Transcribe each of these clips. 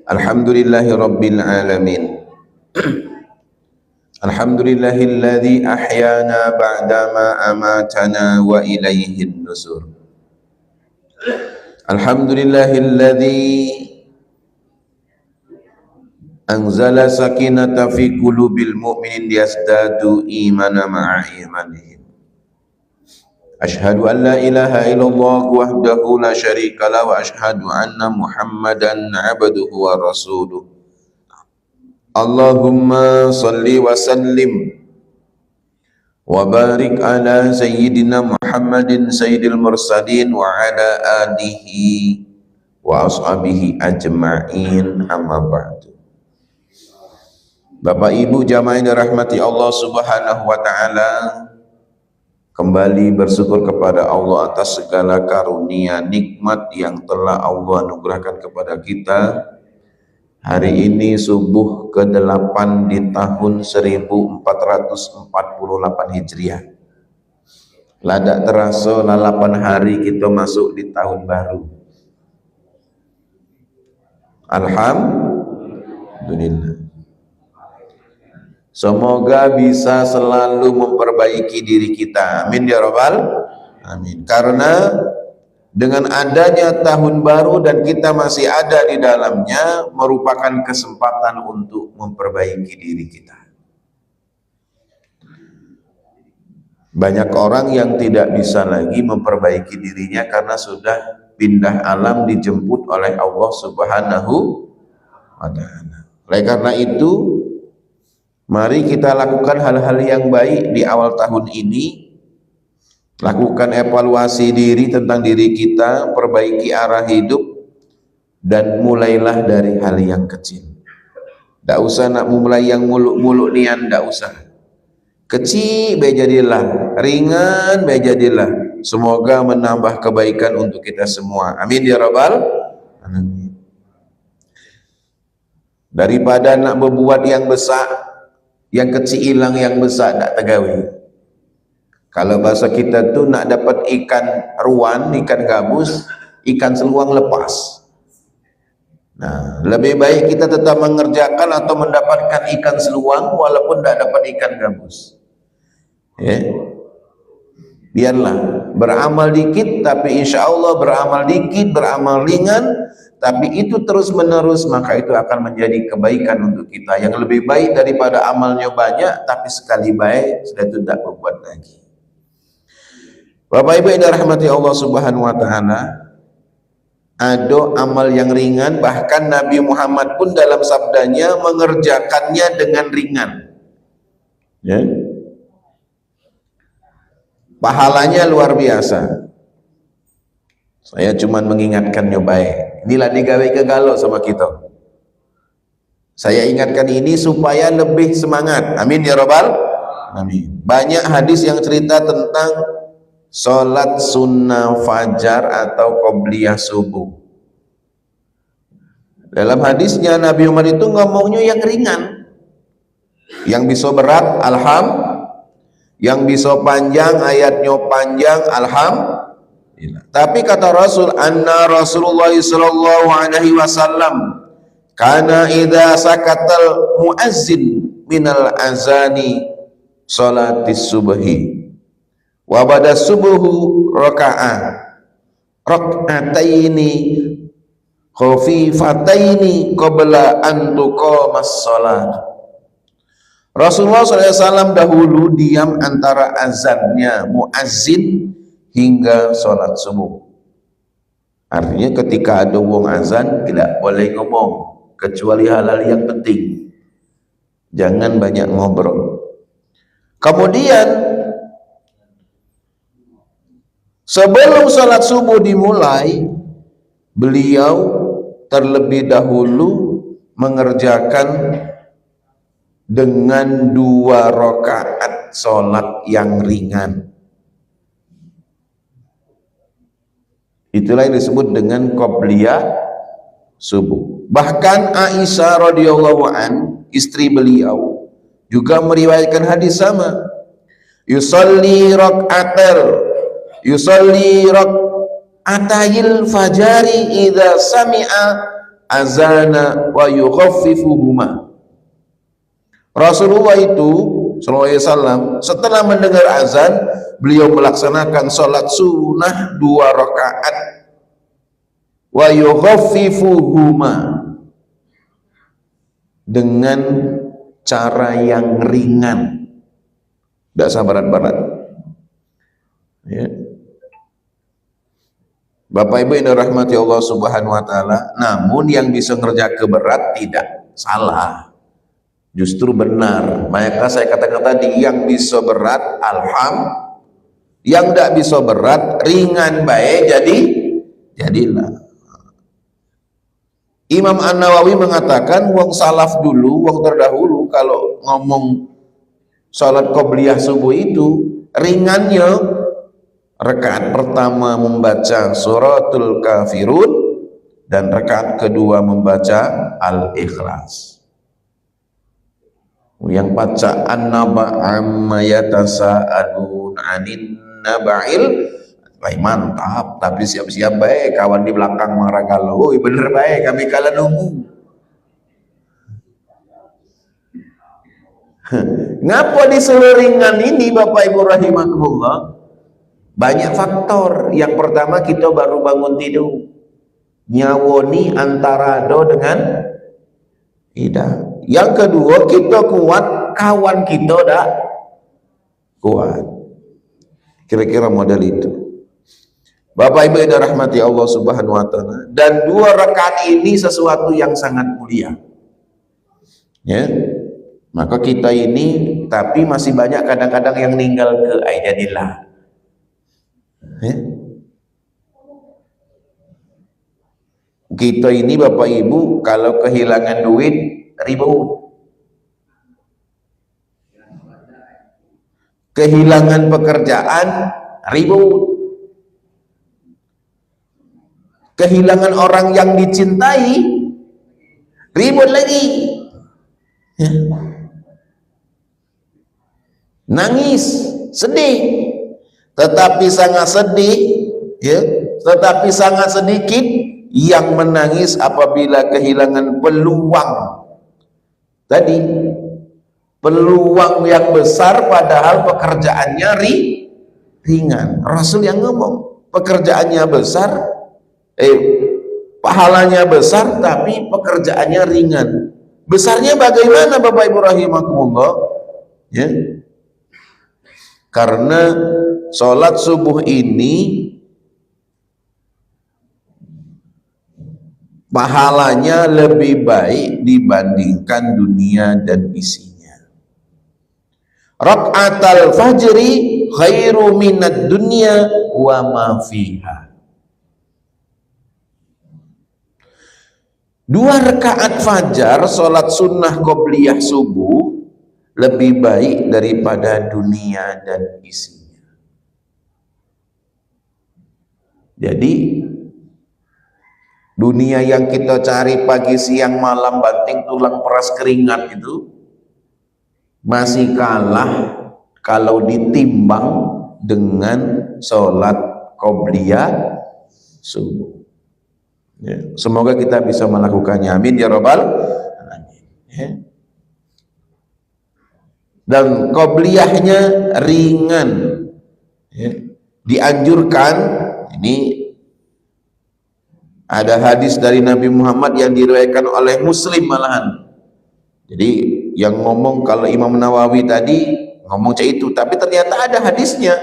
Alhamdulillahi Rabbil Alamin. Alhamdulillahilladzi ahyana ba'dama amatana wa ilaihin nusur. Alhamdulillahilladzi anzala sakinata fi qulubil mu'minin liyazdadu imana ma'a imanihim. Ashhadu an la ilaha illallah wahdahu la syarika lah wa ashhadu anna Muhammadan abduhu wa rasuluh. Allahumma salli wa sallim wa barik ala sayyidina Muhammadin sayyidil mursalin wa ala alihi wa ashabihi ajma'in, amma ba'du. Bapak Ibu jamaah yang dirahmati Allah Subhanahu wa taala, kembali bersyukur kepada Allah atas segala karunia nikmat yang telah Allah anugerahkan kepada kita. Hari ini subuh ke-8 di tahun 1448 Hijriah. Ladak terasa 8 hari kita masuk di tahun baru. Alhamdulillah. Semoga bisa selalu memperbaiki diri kita. Amin ya rabbal amin. Karena dengan adanya tahun baru dan kita masih ada di dalamnya merupakan kesempatan untuk memperbaiki diri kita. Banyak orang yang tidak bisa lagi memperbaiki dirinya karena sudah pindah alam, dijemput oleh Allah Subhanahu wa ta'ala. Oleh karena itu, mari kita lakukan hal-hal yang baik di awal tahun ini. Lakukan evaluasi diri tentang diri kita, perbaiki arah hidup, dan mulailah dari hal yang kecil. Tidak usah nak mulai yang muluk-muluk nian, tidak usah. Kecil jadilah, ringan jadilah. Semoga menambah kebaikan untuk kita semua. Amin ya rabbal alamin. Daripada nak berbuat yang besar, yang kecil hilang, yang besar tak tergawi. Kalau bahasa kita tu nak dapat ikan ruan, ikan gabus, ikan seluang lepas. Nah, lebih baik kita tetap mengerjakan atau mendapatkan ikan seluang walaupun tak dapat ikan gabus. Ya. Biarlah beramal dikit, tapi insya Allah beramal dikit, beramal ringan, tapi itu terus menerus, maka itu akan menjadi kebaikan untuk kita. Yang lebih baik daripada amalnya banyak, tapi sekali baik sudah tidak berbuat lagi. Bapak Ibu yang dirahmati Allah Subhanahu wa taala, ada amal yang ringan, bahkan Nabi Muhammad pun dalam sabdanya mengerjakannya dengan ringan. Ya. Pahalanya luar biasa. Saya cuma mengingatkannya baik. Inilah digawe kegalau sama kita. Saya ingatkan ini supaya lebih semangat. Amin ya rabbal amin. Banyak hadis yang cerita tentang sholat sunnah fajar atau qobliyah subuh. Dalam hadisnya Nabi Umar itu ngomongnya yang ringan. Yang bisa berat, yang bisa panjang, ayatnya panjang, alhamdulillah. Tapi kata Rasul, anna Rasulullah sallallahu alaihi wasallam kana idza sakatal muazzin minal azani salatis subhi wa bada subuhu raka'ataini khafifataini qabla an tuqamas shalah. Rasulullah SAW dahulu diam antara azannya muazzin hingga sholat subuh. Artinya ketika ada wong azan tidak boleh ngomong kecuali hal-hal yang penting. Jangan banyak ngobrol. Kemudian sebelum sholat subuh dimulai, beliau terlebih dahulu mengerjakan dengan 2 rakaat sholat yang ringan. Itulah yang disebut dengan qobliyah subuh. Bahkan Aisyah radhiyallahu an, istri beliau, juga meriwayatkan hadis sama. Yusalli atayil fajari idza sami'a azana wa yukhaffifuhuma. Rasulullah itu sallallahu alaihi wasallam setelah mendengar azan, beliau melaksanakan salat sunnah 2 rakaat wa yukhaffifuhuma, dengan cara yang ringan, tidak usah berat-berat ya. Bapak Ibu yang dirahmati Allah Subhanahu wa taala, namun yang bisa ngerjakan berat tidak salah, justru benar. Maka saya katakan tadi, yang bisa berat yang tidak bisa berat ringan baik, jadilah. Imam An-Nawawi mengatakan wong salaf dulu, wong terdahulu kalau ngomong salat qobliyah subuh itu ringannya rakaat pertama membaca suratul kafirun dan rakaat kedua membaca al-ikhlas. Yang baca an-naba amma yatasaalun anin naba'il, baik mantap, tapi siap-siap baik kawan di belakang maragalau, bener baik kami kala nunggu. Ngapa diseluringan ini Bapak Ibu rahimakumullah? Banyak faktor. Yang pertama, kita baru bangun tidur, nyawoni antara do dengan ida. Yang kedua, kita kuat, kawan kita dah kuat. Kira-kira model itu. Bapak Ibu yang dirahmati Allah Subhanahu wa taala. Dan 2 rakaat ini sesuatu yang sangat mulia. Ya. Maka kita ini, tapi masih banyak kadang-kadang yang ninggal ke jadilah. Ya. Kita ini Bapak Ibu kalau kehilangan duit ribut, kehilangan pekerjaan ribut, kehilangan orang yang dicintai ribut lagi ya. Nangis, sedih, tetapi sangat sedih ya, tetapi sangat sedikit yang menangis apabila kehilangan peluang tadi, peluang yang besar padahal pekerjaannya ringan. Rasul yang ngomong pekerjaannya besar, pahalanya besar tapi pekerjaannya ringan. Besarnya bagaimana Bapak Ibu rahimakumullah ya? Karena sholat subuh ini pahalanya lebih baik dibandingkan dunia dan isinya. Rakaatul fajri khairu minad dunya wa ma fiha. 2 rakaat fajar sholat sunnah qobliyah subuh lebih baik daripada dunia dan isinya. Jadi dunia yang kita cari pagi siang malam banting tulang peras keringat itu masih kalah kalau ditimbang dengan sholat qobliyah subuh ya. Semoga kita bisa melakukannya, amin ya rabbal alamin ya. Dan qobliyahnya ringan ya. Dianjurkan, ini ada hadis dari Nabi Muhammad yang diriwayatkan oleh Muslim malahan. Jadi yang ngomong kalau Imam Nawawi tadi ngomong cak itu, tapi ternyata ada hadisnya.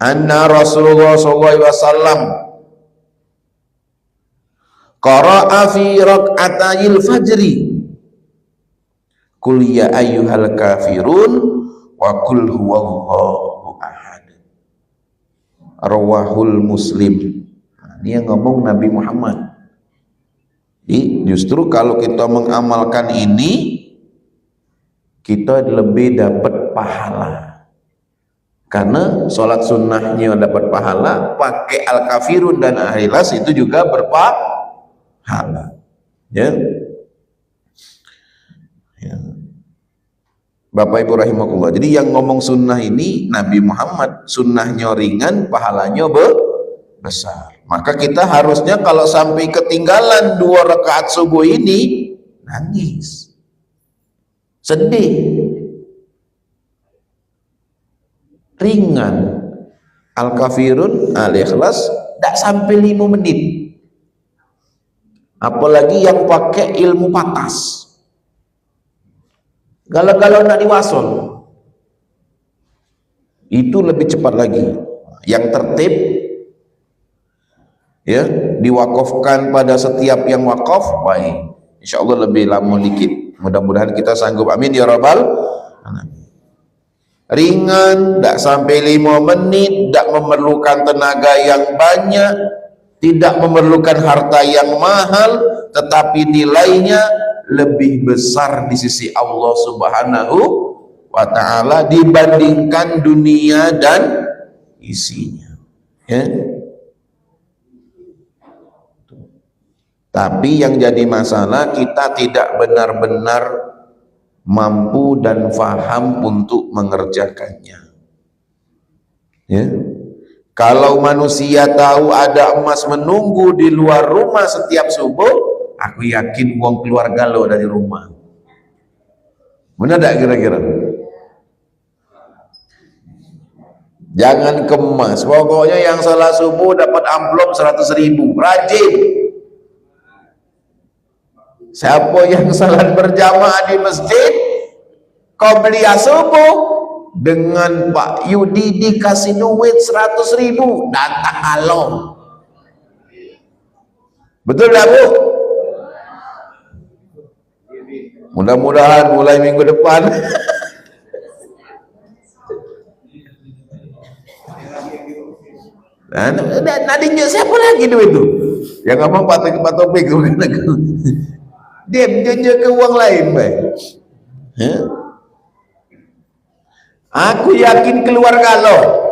Anna Rasulullah sallallahu alaihi wasallam qara'a fi rak'atayil fajri Qul ya ayyuhal kafirun wa qul huwallahu ahad. Rawahul Muslim. Ini yang ngomong Nabi Muhammad. Jadi justru kalau kita mengamalkan ini, kita lebih dapat pahala. Karena sholat sunnahnya dapat pahala, pakai al-kafirun dan al-ikhlas itu juga berpahala. Ya. Ya. Bapak Ibu rahimakumullah. Jadi yang ngomong sunnah ini Nabi Muhammad, sunnahnya ringan, pahalanya besar. Maka kita harusnya kalau sampai ketinggalan 2 rakaat subuh ini nangis, sedih, ringan. Al-Kafirun, Al-Ikhlas tidak sampai 5 menit. Apalagi yang pakai ilmu patas, galau-galau nak diwasol, itu lebih cepat lagi. Yang tertib ya, diwakafkan pada setiap yang wakaf, baik, insya Allah lebih lama dikit. Mudah-mudahan kita sanggup, amin ya rabbal alamin. Ringan, tidak sampai 5 menit, tidak memerlukan tenaga yang banyak, tidak memerlukan harta yang mahal, tetapi nilainya lebih besar di sisi Allah Subhanahu wa ta'ala dibandingkan dunia dan isinya ya. Tapi yang jadi masalah, kita tidak benar-benar mampu dan faham untuk mengerjakannya ya. Kalau manusia tahu ada emas menunggu di luar rumah setiap subuh, aku yakin uang keluar galau dari rumah. Benar tak kira-kira? Jangan kemas, pokoknya yang salat subuh dapat amplop 100.000, rajin. Siapa yang salat berjamaah di masjid, qobliyah subuh, dengan Pak Yudi dikasih duit 100.000, datang alom. Betul tak Bu? Mudah-mudahan mulai minggu depan nadinya siapa lagi duit itu? Yang ngomong Pak Topik dia ke uang lain baik. Aku yakin keluar galau,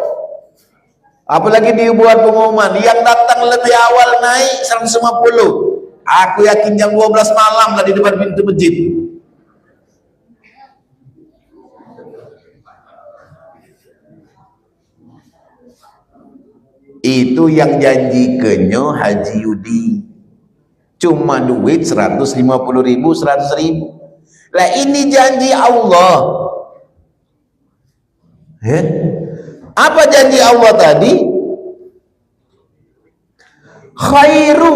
apalagi dibuat pengumuman yang datang lebih awal naik 150. Aku yakin jam 12 malam lah di depan pintu masjid. Itu yang janji kenyo Haji Yudi, cuma duit 150.000, 100.000 lah. Ini janji Allah. Apa janji Allah tadi? Khairu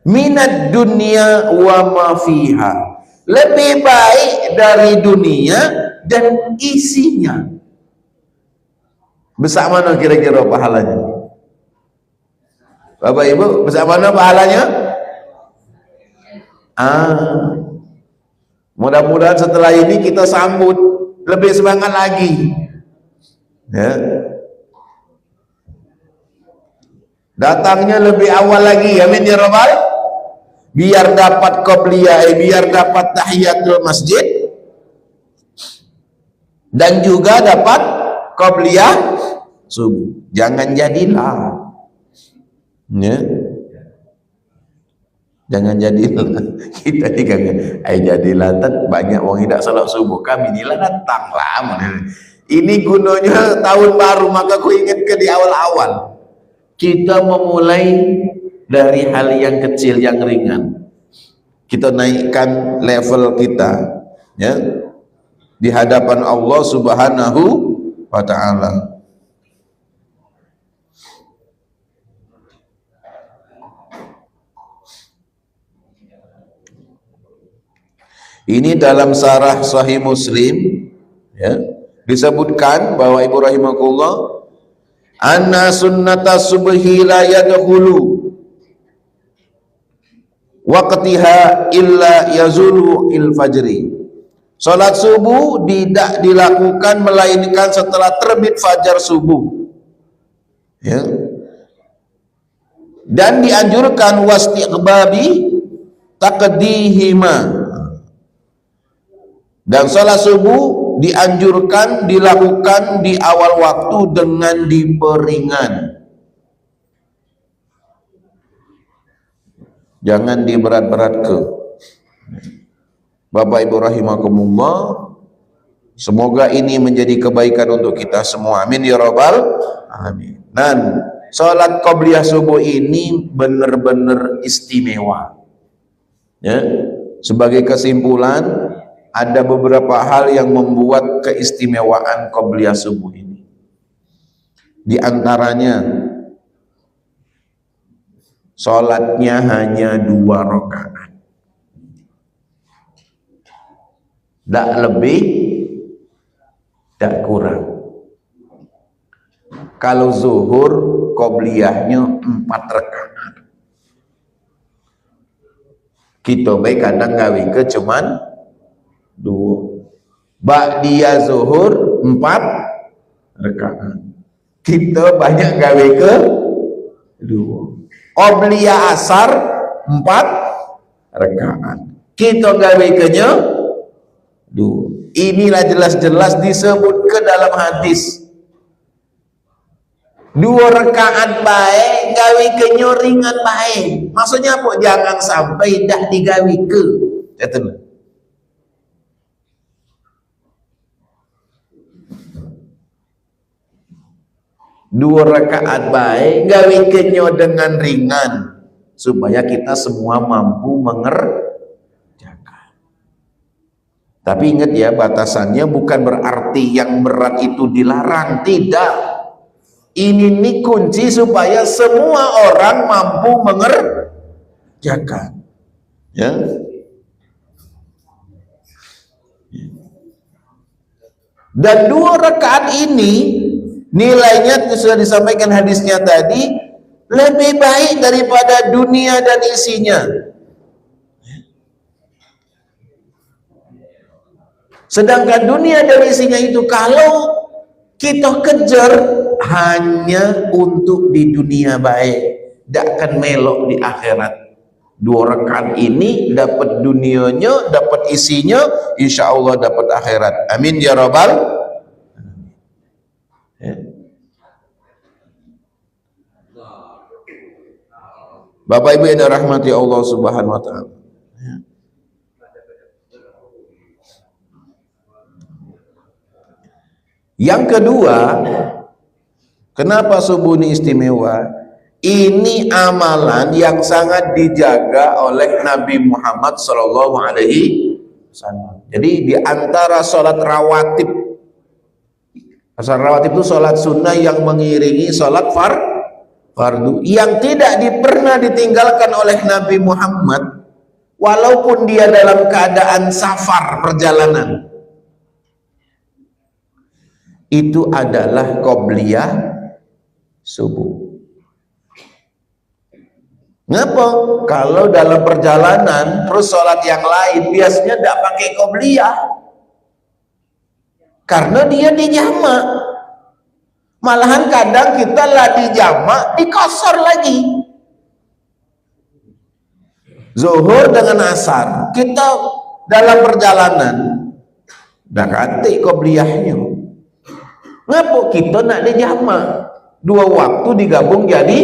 minad dunya wa ma fiha, lebih baik dari dunia dan isinya. Besar mana kira-kira pahalanya? Bapak Ibu, besar mana pahalanya? Mudah-mudahan setelah ini kita sambut lebih semangat lagi ya. Datangnya lebih awal lagi, amin ya rabbal, biar dapat qobliyah, biar dapat tahiyatul masjid dan juga dapat qobliyah subuh. Jangan jadilah ya, jangan jadilah kita dikatakan jadilah banyak orang tidak salat subuh, kami inilah datang lah. Ini gunanya tahun baru, maka ku ingatkan di awal-awal kita memulai dari hal yang kecil, yang ringan. Kita naikkan level kita ya di hadapan Allah Subhanahu wa ta'ala. Ini dalam Syarah Sahih Muslim ya, disebutkan bahwa Ibu rahimakumullah, anna sunnata subhi la yadkhulu waqtiha illa yazulu il fajri. Salat subuh tidak dilakukan melainkan setelah terbit fajar subuh ya. Dan dianjurkan wastiqbabi taqdihima, dan salat subuh dianjurkan dilakukan di awal waktu dengan diperingan, jangan diberat-beratkan. Bapak Ibu rahimakumullah, semoga ini menjadi kebaikan untuk kita semua, amin ya rabbal alamin. Dan Sholat qobliyah subuh ini benar-benar istimewa. Ya. Sebagai kesimpulan, ada beberapa hal yang membuat keistimewaan qobliyah subuh ini. Di antaranya, sholatnya hanya 2 rakaat, tak lebih, tak kurang. Kalau zuhur, qobliyahnya 4 rakaat. Kita baik kadang gawe ke cuman 2. Ba'diyah zuhur 4 rakaat. Kita banyak gawe ke 2. Qobliyah asar 4 rakaat. Kita gawe ke nya 2. Inilah jelas-jelas disebut ke dalam hadis. 2 rakaat baik, gawe ke nya ringan baik. Maksudnya apa? Jangan sampai dah digawe ke. Itulah. Dua rakaat baik, gawe ke nya dengan ringan supaya kita semua mampu mengerjakan. Tapi ingat ya, batasannya bukan berarti yang berat itu dilarang, tidak. Ini kunci supaya semua orang mampu mengerjakan. Ya. Dan 2 rakaat ini nilainya sudah disampaikan hadisnya tadi, lebih baik daripada dunia dan isinya. Sedangkan dunia dan isinya itu kalau kita kejar hanya untuk di dunia baik, tidak akan melok di akhirat. 2 rakaat ini dapat dunianya, dapat isinya, insya Allah dapat akhirat. Amin ya rabbal. Bapak Ibu yang dirahmati Allah Subhanahu wa taala. Yang kedua, kenapa subuh ini istimewa? Ini amalan yang sangat dijaga oleh Nabi Muhammad SAW. Jadi di antara sholat rawatib itu sholat sunnah yang mengiringi sholat fardu, yang tidak pernah ditinggalkan oleh Nabi Muhammad walaupun dia dalam keadaan safar, perjalanan. Itu adalah qobliyah subuh. Ngapa? Kalau dalam perjalanan terus sholat yang lain biasanya tidak pakai qobliyah, karena dia dijamak. Malahan kadang kita lah dijamak, dikosor lagi. Zuhur dengan asar, kita dalam perjalanan dah kate qobliyahnya. Ngapa? Kita nak dijamak, 2 waktu digabung jadi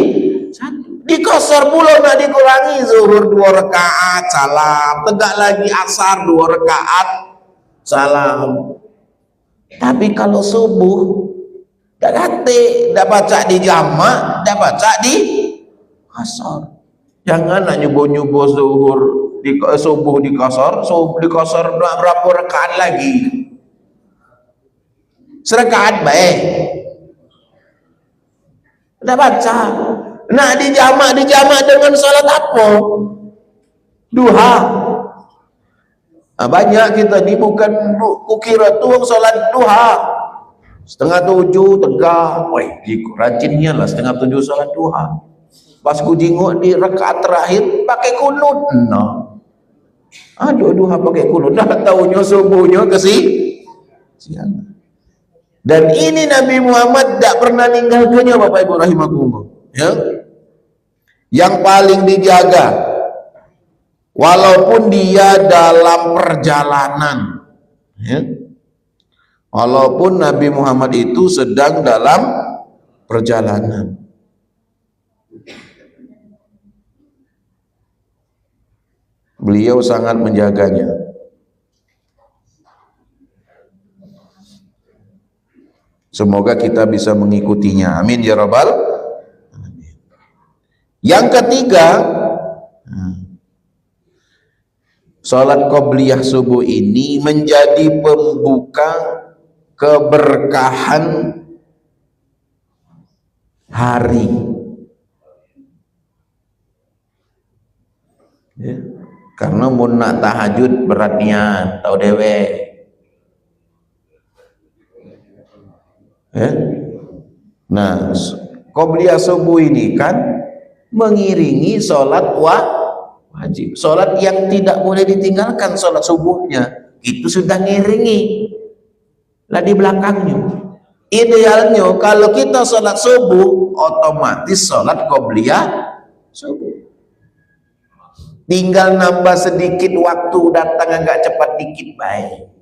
1. Dikosor pula, nak dikurangi. Zuhur 2 rakaat salam, tegak lagi asar 2 rakaat salam. Tapi kalau subuh dak kate, dak baca di jamak, dak baca di asar. Jangan nak nyubuh-nyubuh zuhur di subuh dikosor, dikosor berapa rakaat lagi? Serakaat baik. Dah baca. Nak dijamak dengan salat apa? Duha. Banyak kita ni bukan kukira tu salat duha. 6:30 tegak. Woi, rajinnya lah 6:30 salat duha. Pas ku jinguk di rakaat terakhir pakai kunut. Nah. Duha pakai kunut. Dah tahunya subuhnya ke siang. Dan ini Nabi Muhammad tidak pernah ninggalkannya, Bapak Ibu rahimakumullah. Ya. Yang paling dijaga, walaupun dia dalam perjalanan, ya. Walaupun Nabi Muhammad itu sedang dalam perjalanan, beliau sangat menjaganya. Semoga kita bisa mengikutinya. Amin ya rabbal. Yang ketiga, sholat qobliyah subuh ini menjadi pembuka keberkahan hari. Ya. Karena mun nak tahajud berat niat, tahu dewe. Ya. Nah, qobliyah subuh ini kan mengiringi sholat wajib. Sholat yang tidak boleh ditinggalkan, sholat subuhnya itu sudah ngiringi lah di belakangnya. Idealnya kalau kita sholat subuh otomatis sholat qobliyah subuh, tinggal nambah sedikit waktu datang agak cepat dikit baik,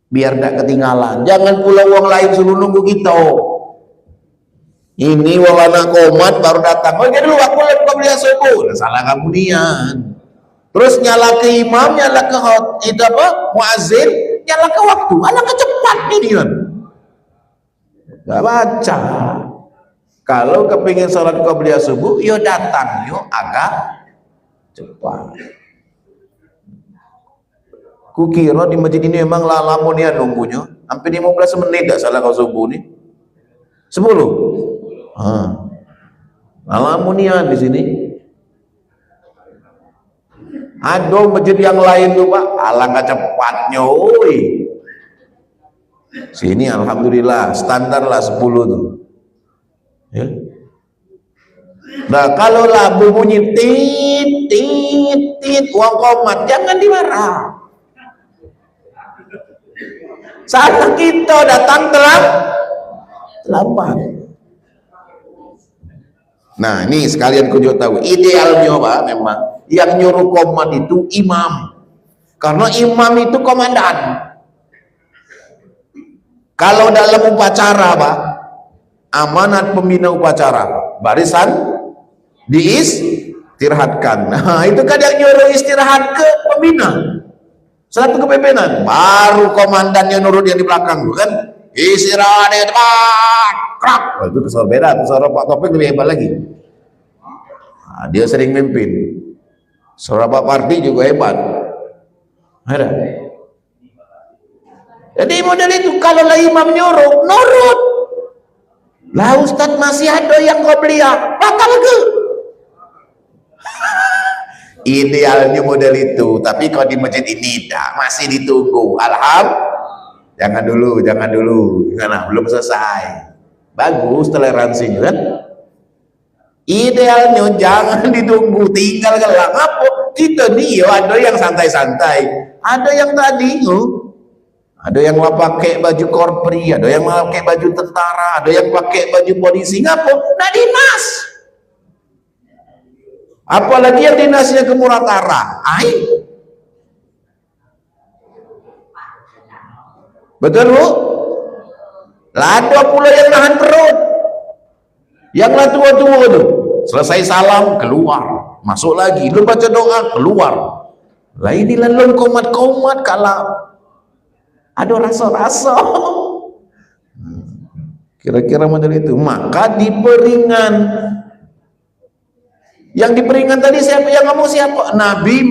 biar tidak ketinggalan. Jangan pula wong lain suruh nunggu kita. Ini wong anak komat baru datang, oh jadi lu aku lihat qobliyah subuh, salah kemudian. Terus nyala ke imam, nyala ke itu apa? Muazzin, nyala ke waktu, anak kecepat ini kan. Gak baca. Kalau kepingin sholat qobliyah subuh, yo datang, yo agak cepat. Kukira di masjid ini memang lama nih nunggunya, hampir 15 menit gak salah kau subuh nih. 10. Alamunian di sini. Ada masjid yang lain tuh Pak, alangkah cepatnya, oi. Sini alhamdulillah standar lah 10 tuh. Ya. Nah kalau labu bunyi tit tit tit uang komat, jangan dimarah. Saat kita datang terlambat. Nah ini sekalian kujo tahu idealnya Pak, memang yang nyuruh komat itu imam, karena imam itu komandan. Kalau dalam upacara Pak, amanat pembina upacara, barisan diistirahatkan. Nah itu kan yang nyuruh istirahat ke pembina, satu kepemimpinan, baru komandannya nurut yang di belakang kan, istirahat ya tepat. Krak. Oh, itu pesawat beda, pesawat Pak Topik lebih hebat lagi. Nah, dia sering mimpin. Suara Pak Parti juga hebat. Ada. Jadi model itu kalau lah imam nyuruh, nurut. Lah Ustadz masih ada yang qobliyah, bakal ke. Idealnya model itu, tapi kalau di masjid ini dah masih ditunggu. Jangan dulu, karena belum selesai. Bagus toleransinya kan. Idealnya jangan ditunggu, tinggal gelang apa kita nih. Ada yang santai-santai, ada yang tadi ada yang pakai baju korpri, ada yang pakai baju tentara, ada yang pakai baju polisi, ngapo nah dinas, apalagi yang dinasnya ke Muratara. Betul Bu? Ada pula yang nahan perut, yang lah tua-tua tuh selesai salam keluar, masuk lagi, lu baca doa keluar. Lah inilah lu komat-komat kalau ada rasa-rasa. Kira-kira model itu. Maka diperingan. Yang diperingan tadi siapa yang ngomong? Siapa? Nabi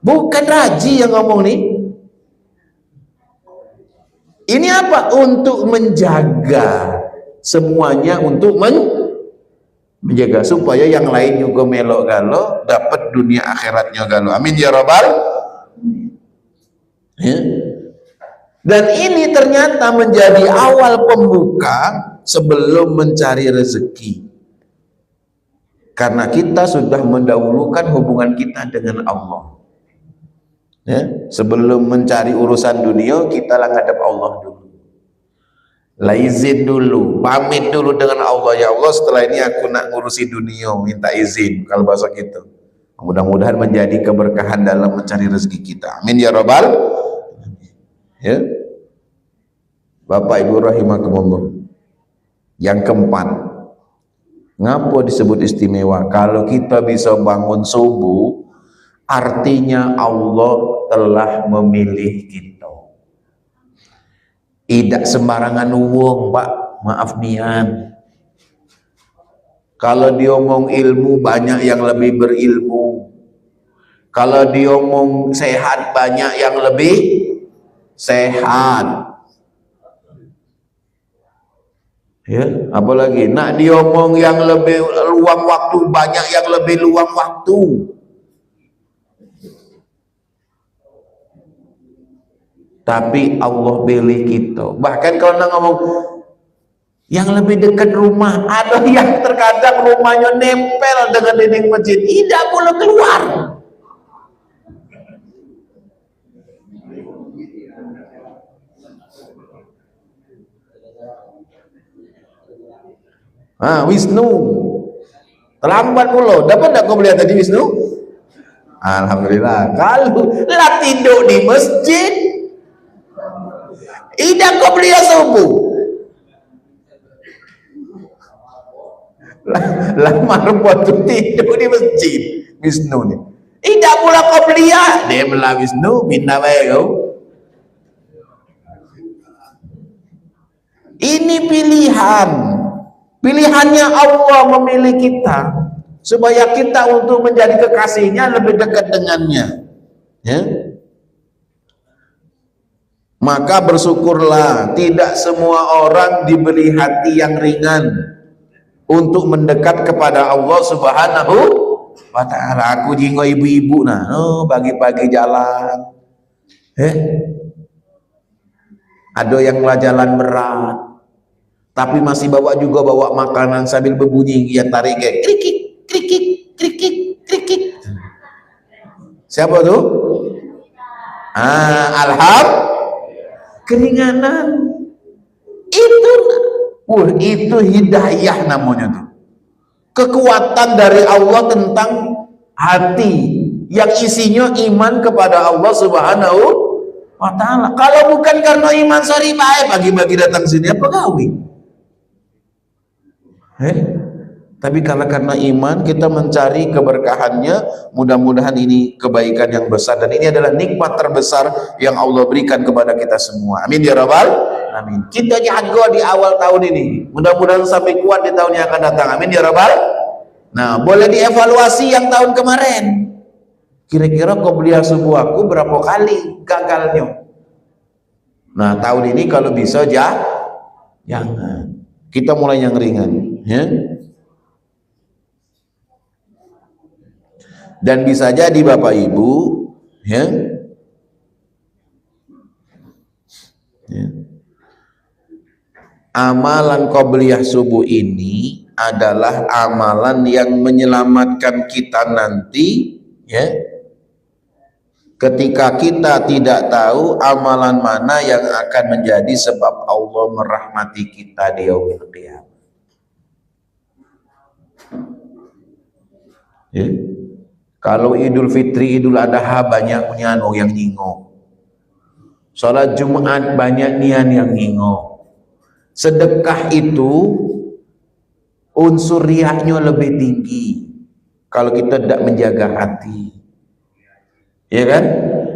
bukan Raji yang ngomong nih. Ini apa? Untuk menjaga semuanya, untuk menjaga supaya yang lain juga melok galo, dapat dunia akhiratnya galo. Amin ya rabbal. Ya. Dan ini ternyata menjadi awal pembuka sebelum mencari rezeki, karena kita sudah mendahulukan hubungan kita dengan Allah. Ya, sebelum mencari urusan dunia, kita lah ngadep Allah dulu. Lah izin dulu, pamit dulu dengan Allah. Ya Allah, setelah ini aku nak ngurusi dunia, minta izin, kalau bahasa gitu. Mudah-mudahan menjadi keberkahan dalam mencari rezeki kita. Amin ya rabbal. Ya. Bapak Ibu rahimakumullah. Yang keempat, ngapa disebut istimewa? Kalau kita bisa bangun subuh, artinya Allah telah memilih kita. Tidak sembarangan wong Pak, maaf nian. Kalau diomong ilmu, banyak yang lebih berilmu. Kalau diomong sehat, banyak yang lebih sehat. Ya, apalagi nak diomong yang lebih luang waktu, banyak yang lebih luang waktu. Tapi Allah pilih kita. Bahkan kalau nak ngomong yang lebih dekat rumah, ada yang terkadang rumahnya nempel dengan dinding masjid, tidak boleh keluar. Wisnu terlambat pula. Dapat tak kau melihat tadi Wisnu? Alhamdulillah. Kalau lah tidur di masjid, tidak kau beliau subuh. Lama waktu tidur di masjid Wisnu ni. Tidak pula kau beliau. Dia belah Wisnu, minta baik kau. Ini pilihan. Pilihannya Allah memilih kita supaya kita untuk menjadi kekasihnya lebih dekat dengannya, ya. Maka bersyukurlah, tidak semua orang diberi hati yang ringan untuk mendekat kepada Allah Subhanahu wa ta'ala. Aku jinggo ibu-ibu nah, pagi-pagi jalan, ada yang jalan berat tapi masih bawa makanan sambil berbunyi yang tarik kayak krikik krikik krikik krikik. Siapa tuh? Keringanan. Itu hidayah namanya tuh. Kekuatan dari Allah tentang hati yang isinya iman kepada Allah Subhanahu wa ta'ala. Kalau bukan karena iman, sorry baik bagi-bagi datang sini apa gawe? Tapi karena iman kita mencari keberkahannya, mudah-mudahan ini kebaikan yang besar, dan ini adalah nikmat terbesar yang Allah berikan kepada kita semua. Amin ya rabbal alamin. Kita jaga di awal tahun ini, mudah-mudahan sampai kuat di tahun yang akan datang. Amin ya rabbal. Nah, boleh dievaluasi yang tahun kemarin. Kira-kira kau beli subuh aku berapa kali gagalnya? Nah, tahun ini kalau bisa jangan. Kita mulai yang ringan, ya. Dan bisa jadi Bapak Ibu, ya, amalan qobliyah subuh ini adalah amalan yang menyelamatkan kita nanti, ya, ketika kita tidak tahu amalan mana yang akan menjadi sebab Allah merahmati kita di yaumil qiyamah. Ya. Kalau Idul Fitri, Idul Adha banyak nyano yang nyingo. Salat Jumat banyak nian yang nyingo. Sedekah itu unsur riaknya lebih tinggi kalau kita tidak menjaga hati. Ya kan?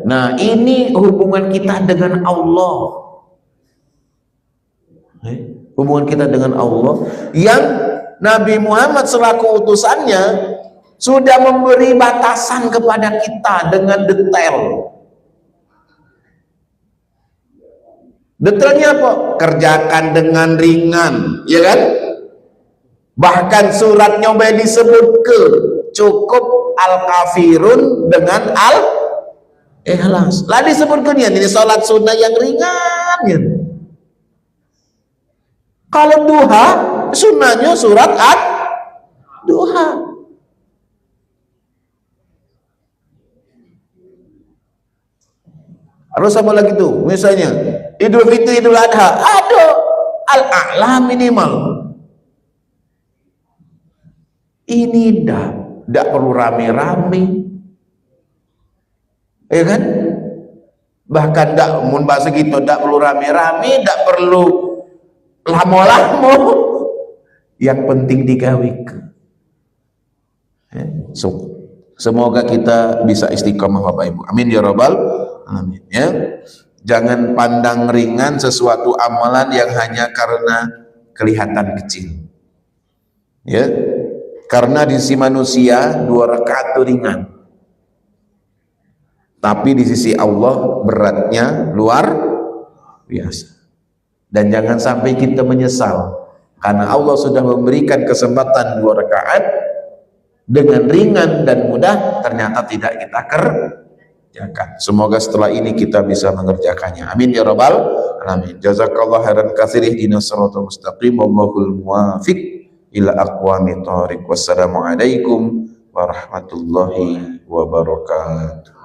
Nah, ini hubungan kita dengan Allah. Hubungan kita dengan Allah yang Nabi Muhammad selaku utusannya sudah memberi batasan kepada kita dengan detail. Detailnya apa? Kerjakan dengan ringan, ya kan? Bahkan suratnya boleh disebut cukup al-kafirun dengan al-ikhlas. Lah disebutkan ini salat sunnah yang ringan, ya. Kalau duha, sunnahnya surat ad-duha. Harus apa lagi tuh? Misalnya Idul Fitri, Idul Adha, ada al-a'la minimal. Ini tidak perlu rame-rame, ya kan? Bahkan tidak mun bahasa gitu, tidak perlu rame-rame, tidak perlu lama-lama. Yang penting digawikan. Semoga kita bisa istiqomah Bapak Ibu. Amin ya rabbal alamin, ya. Jangan pandang ringan sesuatu amalan yang hanya karena kelihatan kecil, ya. Karena di sisi manusia 2 rakaat itu ringan, tapi di sisi Allah beratnya luar biasa. Dan jangan sampai kita menyesal, karena Allah sudah memberikan kesempatan 2 rakaat dengan ringan dan mudah, ternyata tidak kita kerjakan. Semoga setelah ini kita bisa mengerjakannya. Amin ya rabbal alamin. Jazakallah khairan katsir, ihdinas siratal mustaqim, wallahul muwafiq ila aqwamit thoriq. Wassalamualaikum warahmatullahi wabarakatuh.